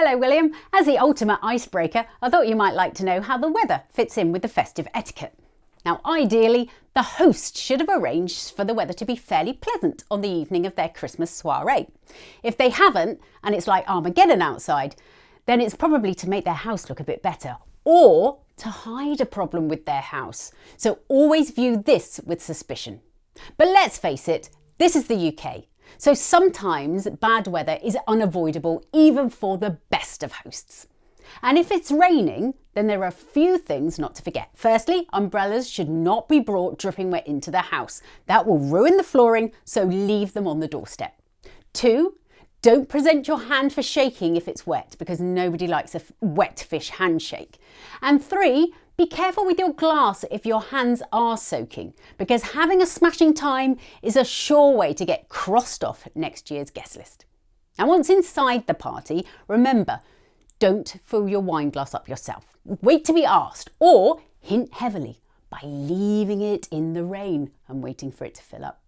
Hello William, as the ultimate icebreaker, I thought you might like to know how the weather fits in with the festive etiquette. Now ideally, the host should have arranged for the weather to be fairly pleasant on the evening of their Christmas soiree. If they haven't, and it's like Armageddon outside, then it's probably to make their house look a bit better, or to hide a problem with their house. So always view this with suspicion. But let's face it, this is the UK. So sometimes bad weather is unavoidable even for the best of hosts. And if it's raining, then there are a few things not to forget. Firstly, umbrellas should not be brought dripping wet into the house. That will ruin the flooring, so leave them on the doorstep. 2, don't present your hand for shaking if it's wet, because nobody likes a wet fish handshake. And 3, be careful with your glass if your hands are soaking, because having a smashing time is a sure way to get crossed off next year's guest list. And once inside the party, remember, don't fill your wine glass up yourself. Wait to be asked, or hint heavily by leaving it in the rain and waiting for it to fill up.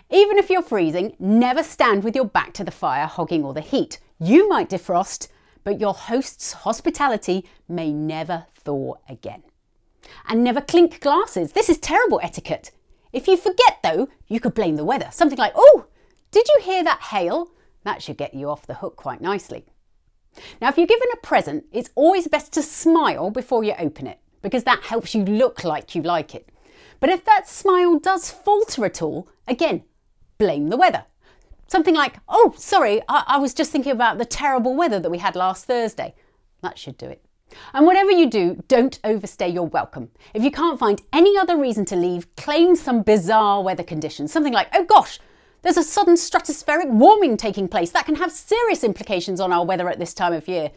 Even if you're freezing, never stand with your back to the fire hogging all the heat. You might defrost, but your host's hospitality may never thaw again. And never clink glasses. This is terrible etiquette. If you forget though, you could blame the weather. Something like, oh, did you hear that hail? That should get you off the hook quite nicely. Now, if you're given a present, it's always best to smile before you open it, because that helps you look like you like it. But if that smile does falter at all, again, blame the weather. Something like, oh, sorry, I was just thinking about the terrible weather that we had last Thursday. That should do it. And whatever you do, don't overstay your welcome. If you can't find any other reason to leave, claim some bizarre weather conditions. Something like, oh gosh, there's a sudden stratospheric warming taking place. That can have serious implications on our weather at this time of year.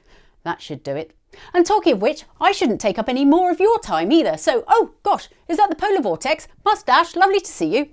That should do it. And talking of which, I shouldn't take up any more of your time either. So, oh gosh, is that the polar vortex? Mustache, lovely to see you.